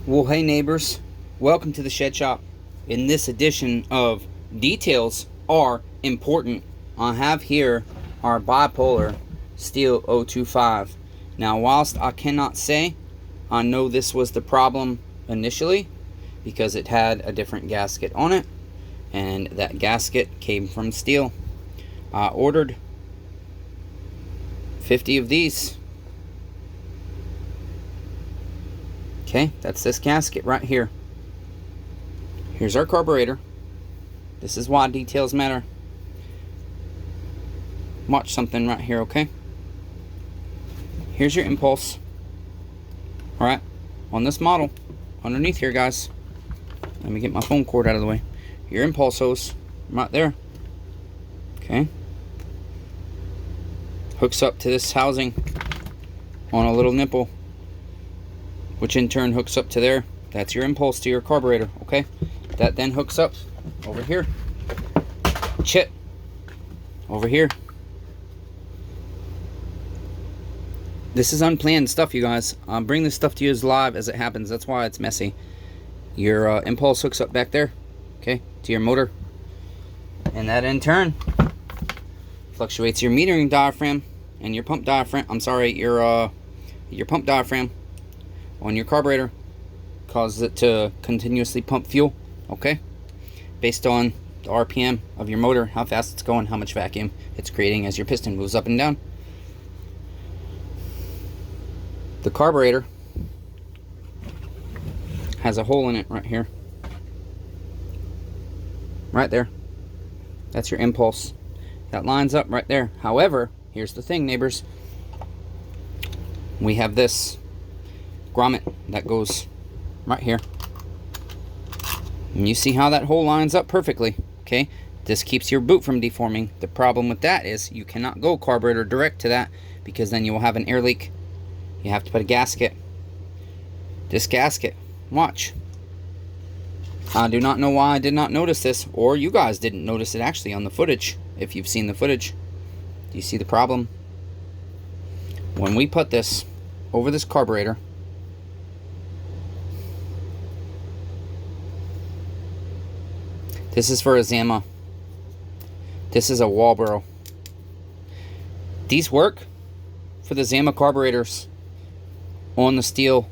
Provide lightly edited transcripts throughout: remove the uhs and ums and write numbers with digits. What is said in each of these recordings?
Well, hey neighbors, welcome to the Shed Shop. In this edition of Details Are Important, I have here our bipolar Steel 025. Now, whilst I cannot say I know this was the problem initially, because it had a different gasket on it, and that gasket came from steel, I ordered 50 of these. Okay, that's this gasket right here. Here's our carburetor. This is why details matter. Watch something right here, okay? Here's your impulse. Alright, on this model, underneath here, guys, let me get my phone cord out of the way. Your impulse hose, right there. Okay. Hooks up to this housing on a little nipple, which in turn hooks up to there. That's your impulse to your carburetor, okay? That then hooks up over here. Chit. Over here. This is unplanned stuff, you guys. I'm bringing this stuff to you as live as it happens. That's why it's messy. Your impulse hooks up back there, okay, to your motor. And that in turn fluctuates your metering diaphragm and your pump diaphragm. I'm sorry, your pump diaphragm on your carburetor, causes it to continuously pump fuel, okay, based on the RPM of your motor, how fast it's going, how much vacuum it's creating as your piston moves up and down. The carburetor has a hole in it right here, right there. That's your impulse. That lines up right there. However, here's the thing, neighbors, we have this grommet that goes right here, and you see how that hole lines up perfectly, okay? This keeps your boot from deforming. The problem with that is you cannot go carburetor direct to that, because then you will have an air leak. You have to put a gasket. This gasket, watch, I do not know why I did not notice this, or you guys didn't notice it actually on the footage. If you've seen the footage, do you see the problem? When we put this over this carburetor, this is for a Zama. This is a Walboro. These work for the Zama carburetors on the Steel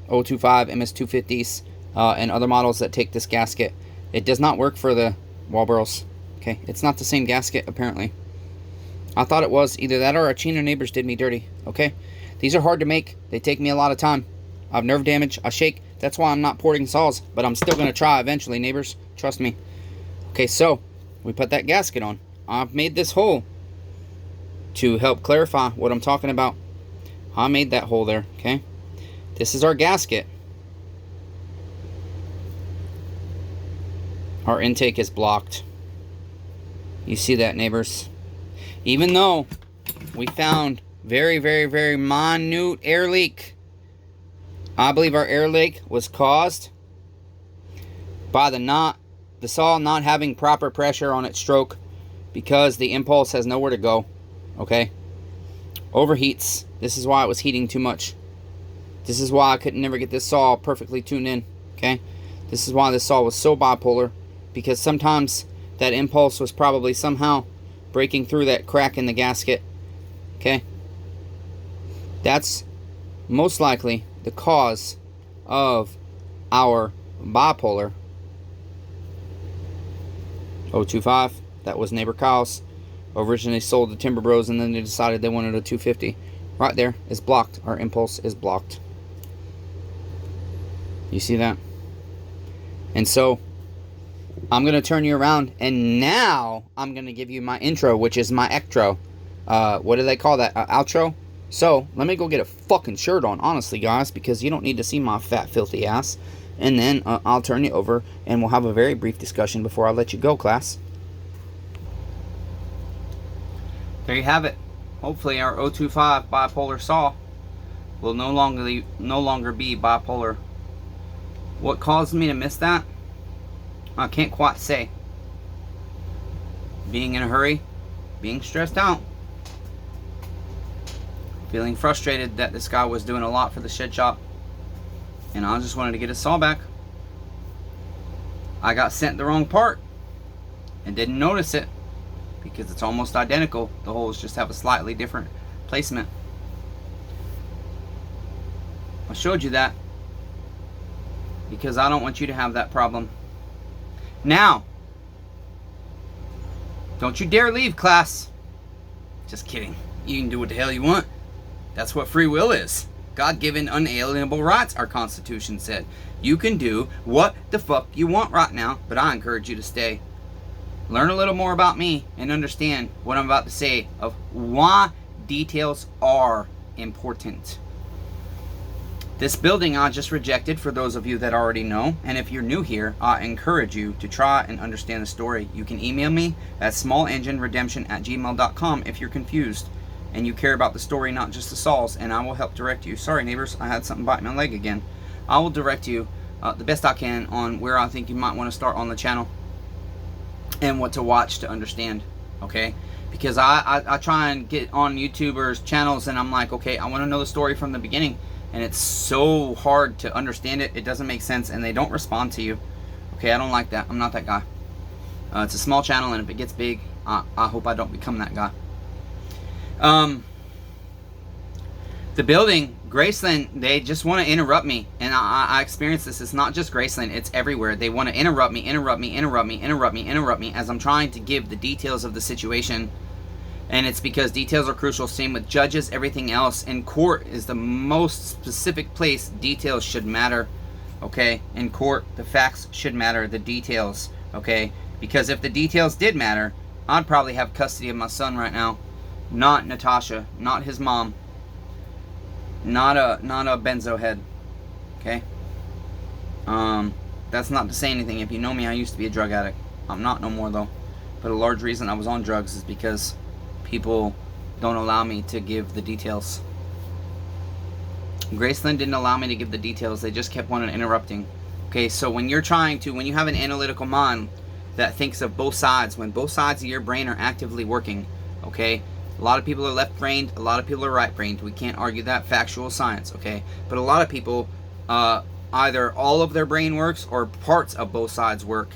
025 MS250s and other models that take this gasket. It does not work for the Walboros. Okay, it's not the same gasket apparently. I thought it was. Either that or our Chino neighbors did me dirty. Okay, these are hard to make. They take me a lot of time. I have nerve damage. I shake. That's why I'm not porting saws, but I'm still going to try eventually, neighbors. Trust me. Okay, so we put that gasket on. I've made this hole to help clarify what I'm talking about. I made that hole there, okay? This is our gasket. Our intake is blocked. You see that, neighbors? Even though we found very, very, very minute air leak, I believe our air leak was caused by the saw not having proper pressure on its stroke, because the impulse has nowhere to go, okay? Overheats. This is why it was heating too much. This is why I could never get this saw perfectly tuned in, okay? This is why this saw was so bipolar, because sometimes that impulse was probably somehow breaking through that crack in the gasket, okay? That's most likely the cause of our bipolar 025. That was neighbor Kyle's. Originally sold to Timber Bros, and then they decided they wanted a 250. Right there is blocked. Our impulse is blocked. You see that? And so I'm going to turn you around, and now I'm going to give you my intro, which is my ectro. What do they call that? Outro? So let me go get a fucking shirt on, honestly, guys, because you don't need to see my fat, filthy ass. And then I'll turn you over, and we'll have a very brief discussion before I let you go, class. There you have it. Hopefully our 025 bipolar saw will no longer be bipolar. What caused me to miss that? I can't quite say. Being in a hurry, being stressed out, feeling frustrated that this guy was doing a lot for the shed shop, and I just wanted to get a saw back. I got sent the wrong part and didn't notice it because it's almost identical. The holes just have a slightly different placement. I showed you that because I don't want you to have that problem. Now, don't you dare leave class. Just kidding. You can do what the hell you want. That's what free will is. God-given unalienable rights, our Constitution said. You can do what the fuck you want right now, but I encourage you to stay. Learn a little more about me and understand what I'm about to say of why details are important. This building I just rejected, for those of you that already know, and if you're new here, I encourage you to try and understand the story. You can email me at smallengineredemption@gmail.com if you're confused and you care about the story, not just the saws, and I will help direct you. Sorry neighbors, I had something bite my leg again. I will direct you the best I can on where I think you might want to start on the channel and what to watch to understand, okay? Because I try and get on YouTubers' channels and I'm like, okay, I want to know the story from the beginning, and it's so hard to understand it. It doesn't make sense and they don't respond to you. Okay, I don't like that. I'm not that guy. It's a small channel, and if it gets big, I hope I don't become that guy. The building, Graceland, they just want to interrupt me, and I experience this. It's not just Graceland, it's everywhere. They want to interrupt me as I'm trying to give the details of the situation, and it's because details are crucial. Same with judges, everything else. In court is the most specific place details should matter, okay? In court, the facts should matter, the details, okay? Because if the details did matter, I'd probably have custody of my son right now. Not Natasha, not his mom, not a benzo head, okay? That's not to say anything. If you know me, I used to be a drug addict. I'm not no more though. But a large reason I was on drugs is because people don't allow me to give the details. Graceland didn't allow me to give the details. They just kept on interrupting. Okay, so when you have an analytical mind that thinks of both sides, when both sides of your brain are actively working, okay? A lot of people are left-brained, a lot of people are right-brained. We can't argue that, factual science, okay? But a lot of people, either all of their brain works or parts of both sides work.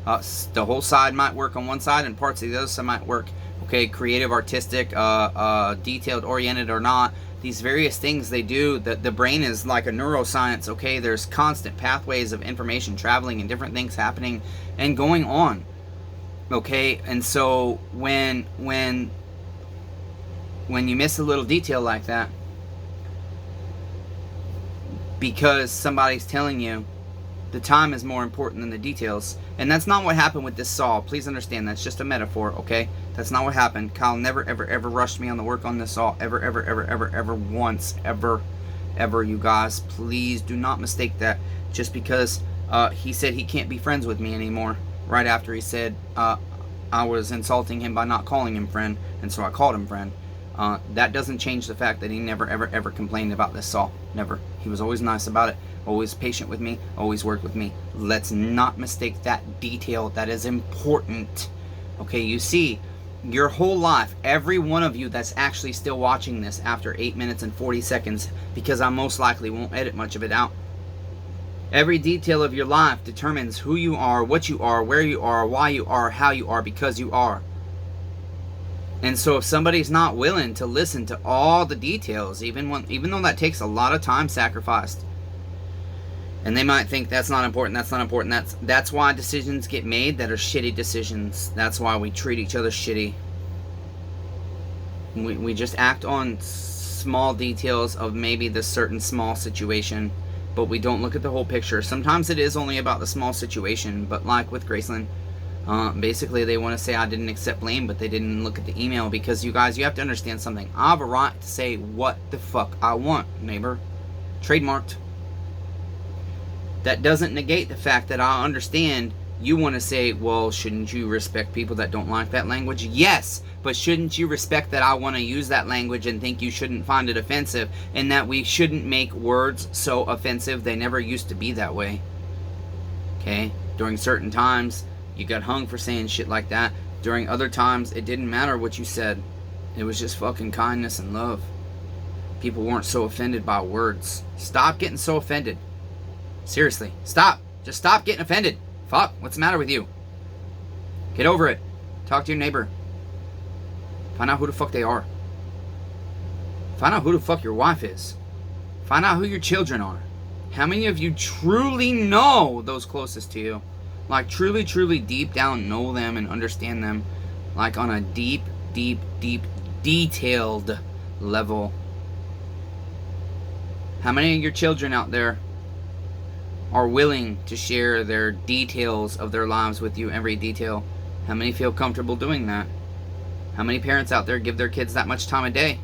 The whole side might work on one side and parts of the other side might work, okay? Creative, artistic, detailed, oriented or not. These various things they do, the brain is like a neuroscience, okay? There's constant pathways of information traveling and different things happening and going on, okay? And so when you miss a little detail like that because somebody's telling you, the time is more important than the details. And that's not what happened with this saw. Please understand, that's just a metaphor, okay? That's not what happened. Kyle never, ever, ever rushed me on the work on this saw. Ever, ever, ever, ever, ever once. Ever, ever, you guys. Please do not mistake that. Just because he said he can't be friends with me anymore. Right after he said I was insulting him by not calling him friend. And so I called him friend. That doesn't change the fact that he never, ever, ever complained about this saw. Never. He was always nice about it. Always patient with me. Always worked with me. Let's not mistake that detail. That is important. Okay, you see, your whole life, every one of you that's actually still watching this after 8 minutes and 40 seconds, because I most likely won't edit much of it out. Every detail of your life determines who you are, what you are, where you are, why you are, how you are, because you are. And so if somebody's not willing to listen to all the details, even though that takes a lot of time sacrificed, and they might think that's not important, that's why decisions get made that are shitty decisions. That's why we treat each other shitty. We just act on small details of maybe this certain small situation, but we don't look at the whole picture. Sometimes it is only about the small situation, but like with Graceland, basically they want to say I didn't accept blame, but they didn't look at the email. Because you guys, you have to understand something. I have a right to say what the fuck I want, neighbor. Trademarked. That doesn't negate the fact that I understand you want to say, well, shouldn't you respect people that don't like that language? Yes, but shouldn't you respect that I want to use that language and think you shouldn't find it offensive, and that we shouldn't make words so offensive? They never used to be that way. Okay? During certain times, you got hung for saying shit like that. During other times, it didn't matter what you said. It was just fucking kindness and love. People weren't so offended by words. Stop getting so offended. Seriously, stop. Just stop getting offended. Fuck, what's the matter with you? Get over it. Talk to your neighbor. Find out who the fuck they are. Find out who the fuck your wife is. Find out who your children are. How many of you truly know those closest to you? Like truly, truly deep down know them and understand them. Like on a deep, deep, deep, detailed level. How many of your children out there are willing to share their details of their lives with you, every detail? How many feel comfortable doing that? How many parents out there give their kids that much time a day?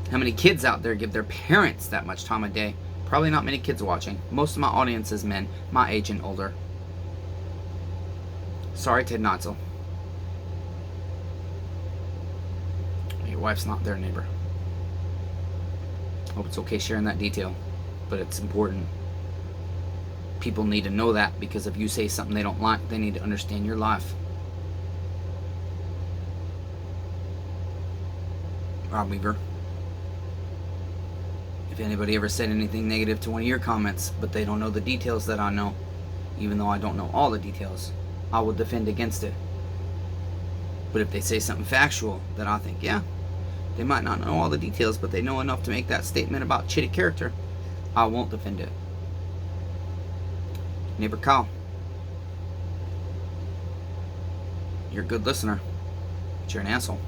How many kids out there give their parents that much time a day? Probably not many kids watching. Most of my audience is men, my age and older. Sorry, Ted Notzel. Your wife's not their neighbor. Hope it's okay sharing that detail, but it's important. People need to know that, because if you say something they don't like, they need to understand your life. Rob Weaver. If anybody ever said anything negative to one of your comments, but they don't know the details that I know, even though I don't know all the details, I will defend against it. But if they say something factual that I think, yeah, they might not know all the details, but they know enough to make that statement about shitty character, I won't defend it. Neighbor Kyle, you're a good listener, but you're an asshole.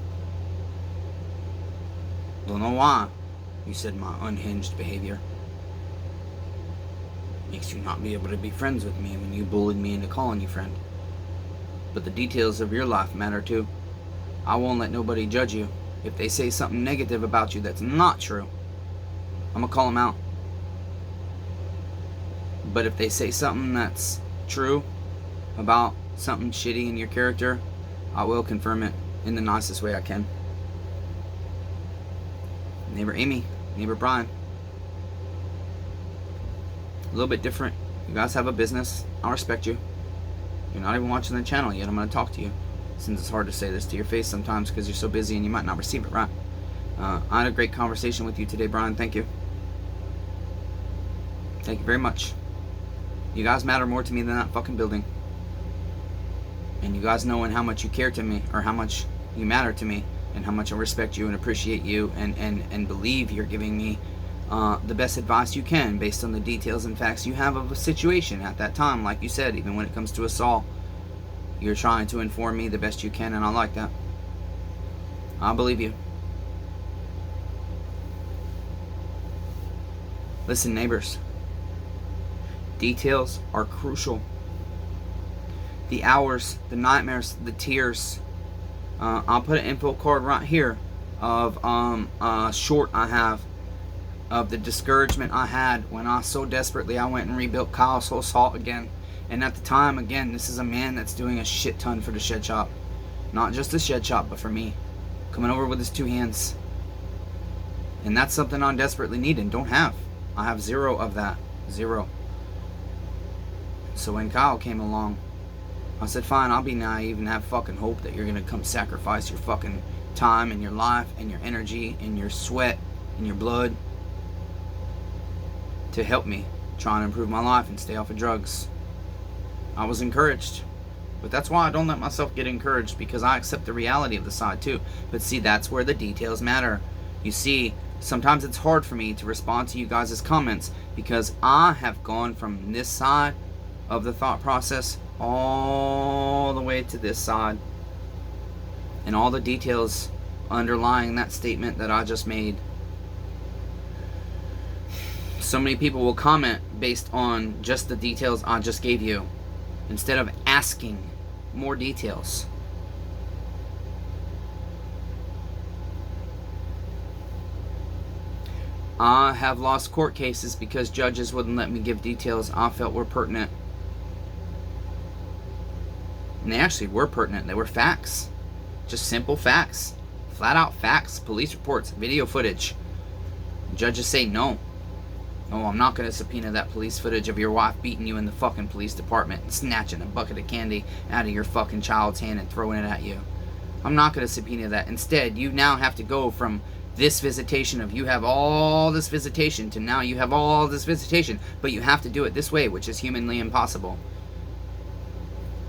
Don't know why you said my unhinged behavior makes you not be able to be friends with me when you bullied me into calling you friend. But the details of your life matter too. I won't let nobody judge you. If they say something negative about you that's not true, I'm gonna call them out. But if they say something that's true about something shitty in your character, I will confirm it in the nicest way I can. Neighbor Amy, neighbor Brian, a little bit different. You guys have a business. I respect you. You're not even watching the channel yet. I'm going to talk to you, since it's hard to say this to your face sometimes because you're so busy and you might not receive it right. I had a great conversation with you today, Brian. Thank you. Thank you very much. You guys matter more to me than that fucking building. And you guys knowing how much you care to me, or how much you matter to me, and how much I respect you and appreciate you, and believe you're giving me the best advice you can based on the details and facts you have of a situation at that time. Like you said, even when it comes to assault, you're trying to inform me the best you can, and I like that. I believe you. Listen, neighbors, details are crucial. The hours, the nightmares, the tears. I'll put an info card right here of a short I have of the discouragement I had when I so desperately I went and rebuilt Kyle's whole salt again. And at the time, again, this is a man that's doing a shit ton for the shed shop. Not just the shed shop, but for me. Coming over with his two hands. And that's something I desperately need and don't have. I have zero of that. Zero. So when Kyle came along, I said, fine, I'll be naive and have fucking hope that you're going to come sacrifice your fucking time and your life and your energy and your sweat and your blood to help me try and improve my life and stay off of drugs. I was encouraged. But that's why I don't let myself get encouraged, because I accept the reality of the side too. But see, that's where the details matter. You see, sometimes it's hard for me to respond to you guys' comments because I have gone from this side of the thought process all the way to this side, and all the details underlying that statement that I just made. So many people will comment based on just the details I just gave you, instead of asking more details. I have lost court cases because judges wouldn't let me give details I felt were pertinent. And they actually were pertinent. They were facts. Just simple facts. Flat out facts. Police reports. Video footage. Judges say no. No, I'm not going to subpoena that police footage of your wife beating you in the fucking police department and snatching a bucket of candy out of your fucking child's hand and throwing it at you. I'm not going to subpoena that. Instead, you now have to go from this visitation of you have all this visitation to now you have all this visitation, but you have to do it this way, which is humanly impossible.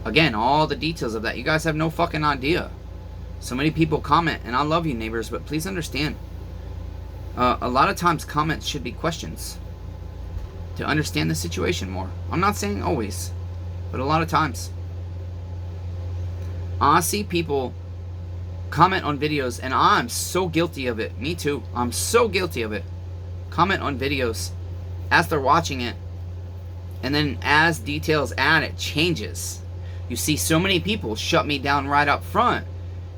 Again, all the details of that, you guys have no fucking idea. So many people comment, and I love you, neighbors, but please understand, a lot of times comments should be questions to understand the situation more. I'm not saying always, but a lot of times. I see people comment on videos, and I'm so guilty of it. Me too. I'm so guilty of it. Comment on videos as they're watching it, and then as details add, it changes. You see so many people shut me down right up front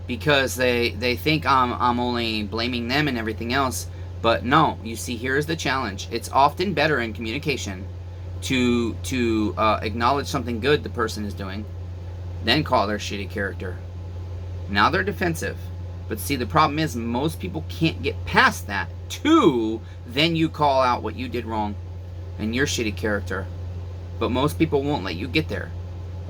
because they think I'm only blaming them and everything else. But no, you see, here's the challenge. It's often better in communication to acknowledge something good the person is doing, then call their shitty character. Now they're defensive. But see, the problem is most people can't get past that. Then you call out what you did wrong and your shitty character. But most people won't let you get there.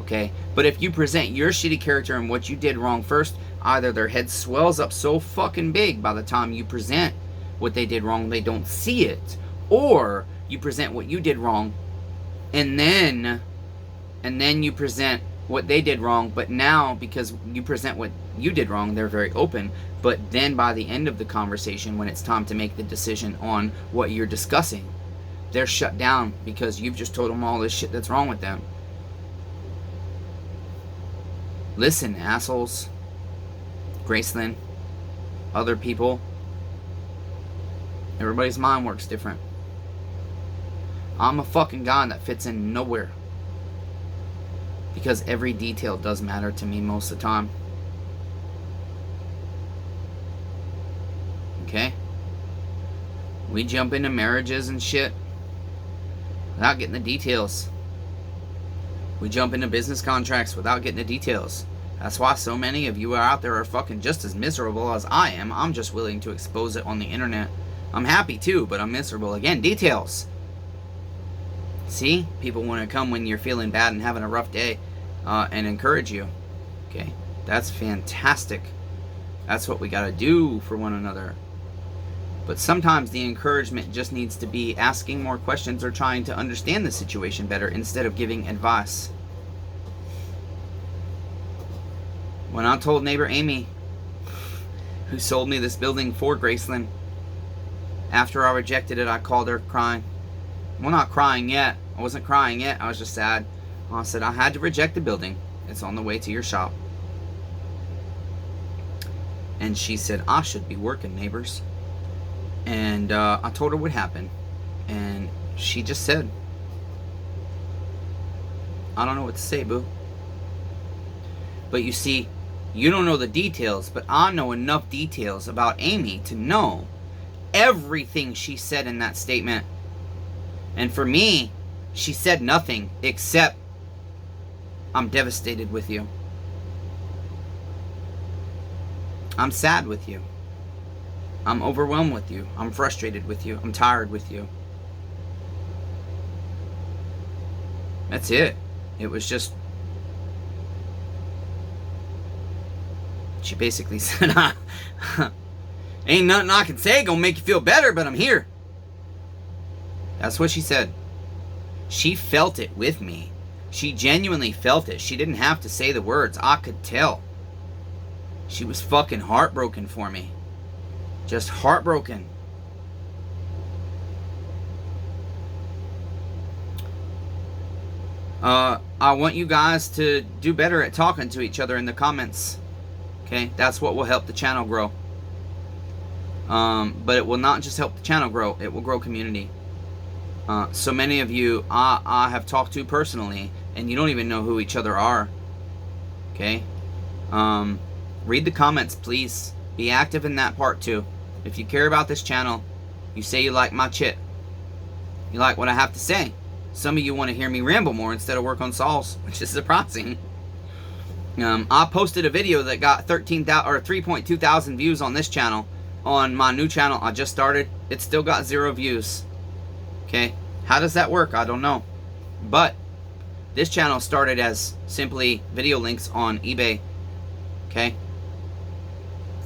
Okay? But if you present your shitty character and what you did wrong first, either their head swells up so fucking big by the time you present what they did wrong, they don't see it. Or you present what you did wrong, and then you present what they did wrong, but now because you present what you did wrong, they're very open. But then by the end of the conversation, when it's time to make the decision on what you're discussing, they're shut down because you've just told them all this shit that's wrong with them. Listen, assholes, Graceland, other people, everybody's mind works different. I'm a fucking guy that fits in nowhere. Because every detail does matter to me most of the time. Okay? We jump into marriages and shit without getting the details. We jump into business contracts without getting the details. That's why so many of you out there are fucking just as miserable as I am. I'm just willing to expose it on the internet. I'm happy too, but I'm miserable. Again, details. See? People want to come when you're feeling bad and having a rough day and encourage you. Okay? That's fantastic. That's what we got to do for one another. But sometimes the encouragement just needs to be asking more questions or trying to understand the situation better instead of giving advice. When I told neighbor Amy, who sold me this building for Graceland, after I rejected it, I called her crying. Well, not crying yet. I wasn't crying yet. I was just sad. I said, I had to reject the building. It's on the way to your shop. And she said, I should be working, neighbors. And I told her what happened. And she just said, I don't know what to say, boo. But you see, you don't know the details, but I know enough details about Amy to know everything she said in that statement. And for me, she said nothing except, I'm devastated with you. I'm sad with you. I'm overwhelmed with you. I'm frustrated with you. I'm tired with you. That's it. It was just, she basically said, ain't nothing I can say gonna make you feel better, but I'm here. That's what she said. She felt it with me. She genuinely felt it. She didn't have to say the words. I could tell. She was fucking heartbroken for me. Just heartbroken. I want you guys to do better at talking to each other in the comments. Okay? That's what will help the channel grow. But it will not just help the channel grow. It will grow community. So many of you I have talked to personally, and you don't even know who each other are. Okay? Read the comments, please. Be active in that part too. If you care about this channel, you say you like my chit. You like what I have to say. Some of you want to hear me ramble more instead of work on solves, which is surprising. I posted a video that got 3.2 thousand views on this channel. On my new channel I just started, it still got 0 views. Okay, how does that work? I don't know. But this channel started as simply video links on eBay. Okay,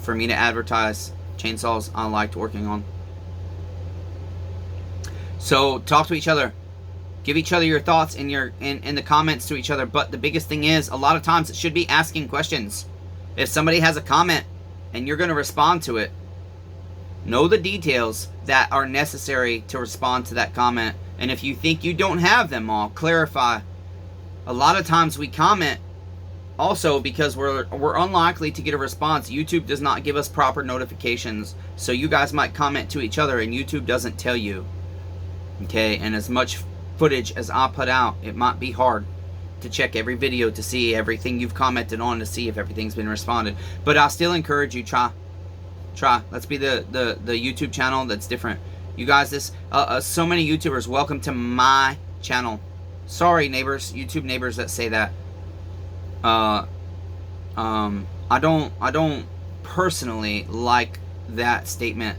for me to advertise chainsaws I liked working on. So talk to each other. Give each other your thoughts in the comments to each other. But the biggest thing is, a lot of times it should be asking questions. If somebody has a comment and you're going to respond to it, know the details that are necessary to respond to that comment. And if you think you don't have them all, clarify. A lot of times we comment also because we're unlikely to get a response. YouTube does not give us proper notifications. So you guys might comment to each other and YouTube doesn't tell you. Okay, and as much footage as I put out, it might be hard to check every video to see everything you've commented on, to see if everything's been responded. But I still encourage you, try. Let's be the YouTube channel that's different. You guys, this so many YouTubers, welcome to my channel. Sorry, neighbors, YouTube neighbors that say that. I don't personally like that statement,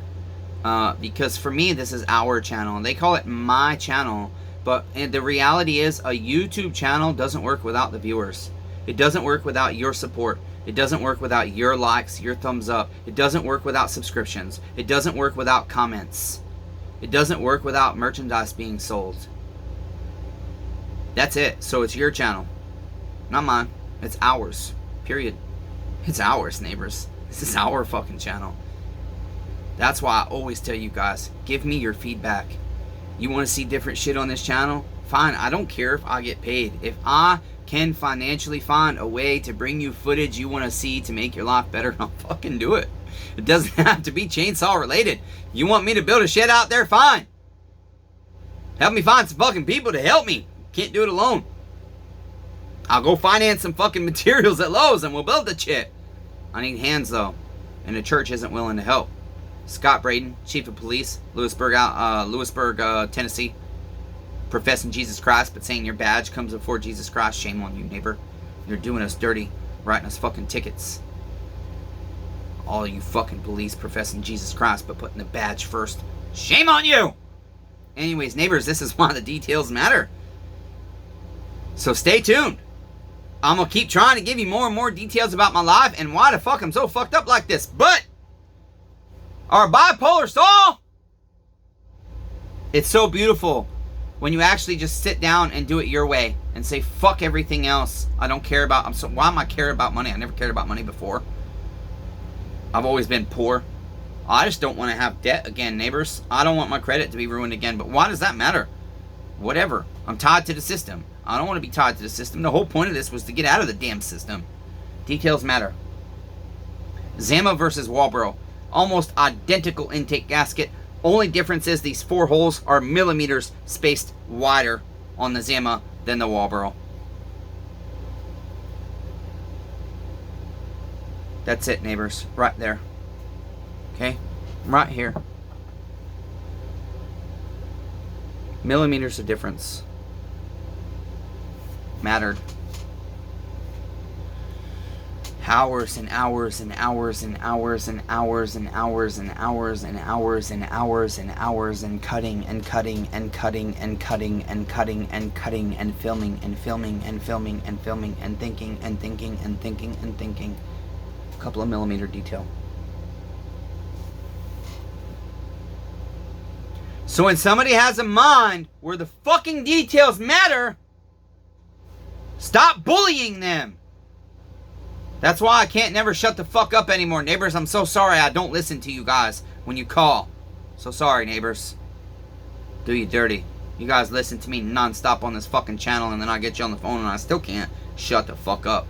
because for me this is our channel. They call it my channel, but the reality is a YouTube channel doesn't work without the viewers. It doesn't work without your support. It doesn't work without your likes, your thumbs up. It doesn't work without subscriptions. It doesn't work without comments. It doesn't work without merchandise being sold. That's it. So it's your channel, not mine. It's ours, period. It's ours, neighbors. This is our fucking channel. That's why I always tell you guys, give me your feedback. You want to see different shit on this channel? Fine, I don't care if I get paid. If I can financially find a way to bring you footage you want to see to make your life better, I'll fucking do it. It doesn't have to be chainsaw related. You want me to build a shed out there? Fine. Help me find some fucking people to help me. Can't do it alone. I'll go finance some fucking materials at Lowe's and we'll build the shit. I need hands though, and the church isn't willing to help. Scott Braden, Chief of Police, Lewisburg, Tennessee. Professing Jesus Christ, but saying your badge comes before Jesus Christ. Shame on you, neighbor. You're doing us dirty, writing us fucking tickets. All you fucking police professing Jesus Christ, but putting the badge first. Shame on you! Anyways, neighbors, this is why the details matter. So stay tuned. I'm going to keep trying to give you more and more details about my life and why the fuck I'm so fucked up like this. But our bipolar soul, it's so beautiful when you actually just sit down and do it your way and say, fuck everything else. I don't care about, why am I caring about money? I never cared about money before. I've always been poor. I just don't want to have debt again, neighbors. I don't want my credit to be ruined again. But why does that matter? Whatever. I'm tied to the system. I don't want to be tied to the system. The whole point of this was to get out of the damn system. Details matter. Zama versus Walbro. Almost identical intake gasket. Only difference is these 4 holes are millimeters spaced wider on the Zama than the Walbro. That's it, neighbors. Right there. Okay? Right here. Millimeters of difference. Mattered. Hours and hours and hours and hours and hours and hours and hours and hours and hours and hours and cutting and cutting and cutting and cutting and cutting and cutting and filming and filming and filming and filming and thinking and thinking and thinking and thinking. A couple of millimeter detail. So when somebody has a mind where the fucking details matter, stop bullying them. That's why I can't never shut the fuck up anymore. Neighbors, I'm so sorry I don't listen to you guys when you call. So sorry, neighbors. Do you dirty. You guys listen to me nonstop on this fucking channel and then I get you on the phone and I still can't shut the fuck up.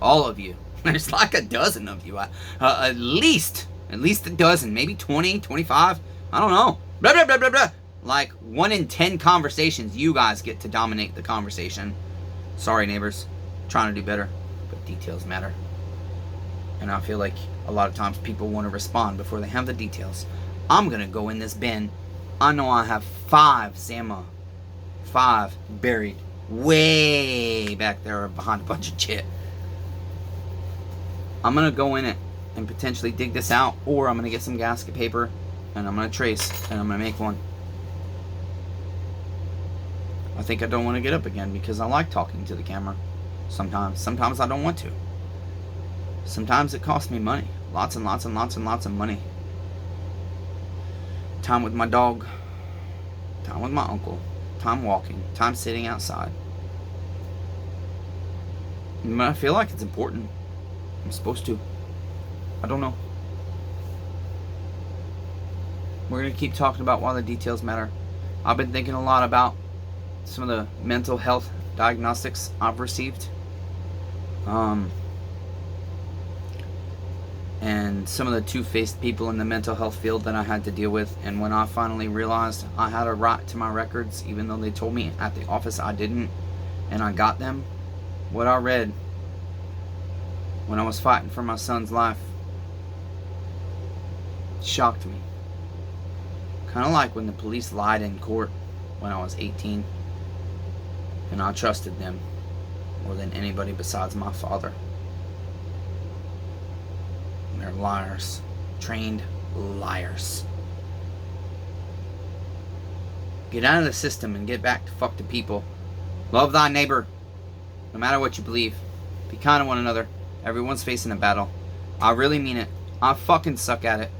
All of you. There's like a dozen of you. At least a dozen. Maybe 20, 25. I don't know. Blah, blah, blah, blah, blah. Like 1 in 10 conversations, you guys get to dominate the conversation. Sorry, neighbors. Trying to do better. But details matter. And I feel like a lot of times people want to respond before they have the details. I'm going to go in this bin. I know I have 5 Zama. 5 buried way back there behind a bunch of shit. I'm going to go in it and potentially dig this out. Or I'm going to get some gasket paper and I'm going to trace and I'm going to make one. I think I don't want to get up again because I like talking to the camera. Sometimes I don't want to. Sometimes it costs me money. Lots and lots and lots and lots of money. Time with my dog. Time with my uncle. Time walking. Time sitting outside. I feel like it's important. I'm supposed to. I don't know. We're going to keep talking about why the details matter. I've been thinking a lot about some of the mental health diagnostics I've received. And some of the two-faced people in the mental health field that I had to deal with. And when I finally realized I had a right to my records, even though they told me at the office I didn't, and I got them, what I read when I was fighting for my son's life shocked me. Kind of like when the police lied in court when I was 18, and I trusted them more than anybody besides my father. And they're liars. Trained liars. Get out of the system and get back to fuck the people. Love thy neighbor, no matter what you believe. Be kind to one another. Everyone's facing a battle. I really mean it. I fucking suck at it.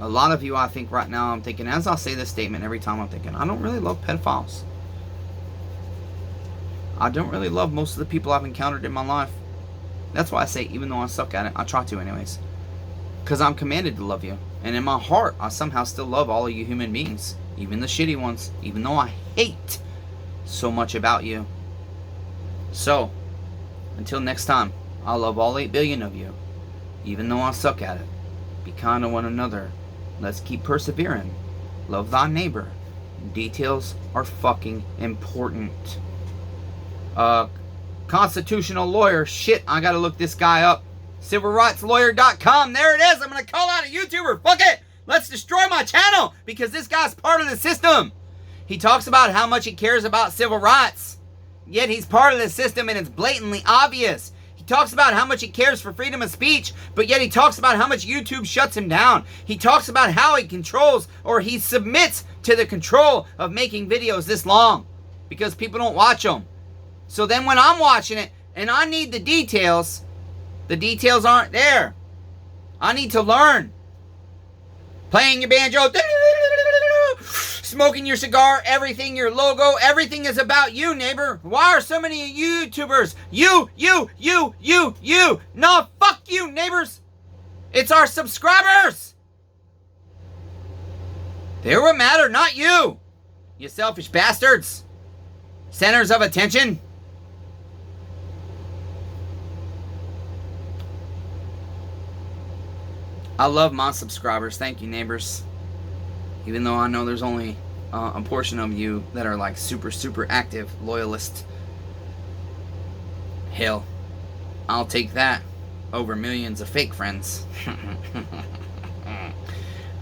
A lot of you, I think right now, I'm thinking, as I say this statement every time, I'm thinking, I don't really love pedophiles. I don't really love most of the people I've encountered in my life. That's why I say, even though I suck at it, I try to anyways. Because I'm commanded to love you. And in my heart, I somehow still love all of you human beings. Even the shitty ones. Even though I hate so much about you. So, until next time, I love all 8 billion of you. Even though I suck at it. Be kind to one another. Let's keep persevering. Love thy neighbor. Details are fucking important. Constitutional lawyer. Shit, I gotta look this guy up. CivilRightsLawyer.com. There it is. I'm gonna call out a YouTuber. Fuck it. Let's destroy my channel because this guy's part of the system. He talks about how much he cares about civil rights. Yet he's part of the system and it's blatantly obvious. He talks about how much he cares for freedom of speech, but yet he talks about how much YouTube shuts him down. He talks about how he controls or he submits to the control of making videos this long because people don't watch them. So then when I'm watching it and I need the details aren't there. I need to learn. Playing your banjo, smoking your cigar, everything, your logo, everything is about you, neighbor. Why are so many YouTubers? You. No, fuck you, neighbors. It's our subscribers. They're what matter, not you. You selfish bastards. Centers of attention. I love my subscribers. Thank you, neighbors. Even though I know there's only a portion of you that are like super active loyalists. Hell, I'll take that over millions of fake friends.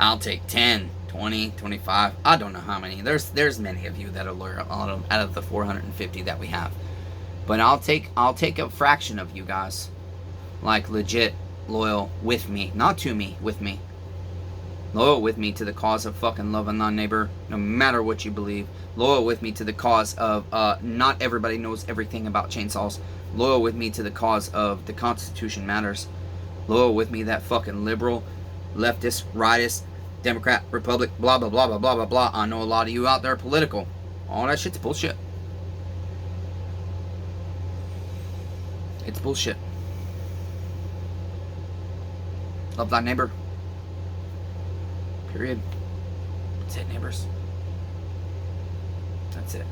I'll take 10, 20, 25. I don't know how many. There's many of you that are loyal out of the 450 that we have. But I'll take a fraction of you guys, like legit loyal with me, not to me, with me. Loyal with me to the cause of fucking loving thy neighbor, no matter what you believe. Loyal with me to the cause of not everybody knows everything about chainsaws. Loyal with me to the cause of the Constitution matters. Loyal with me that fucking liberal, leftist, rightist, Democrat, Republic, blah blah blah blah blah blah blah. I know a lot of you out there political. All that shit's bullshit. It's bullshit. Love thy neighbor. Period. That's it, neighbors. That's it.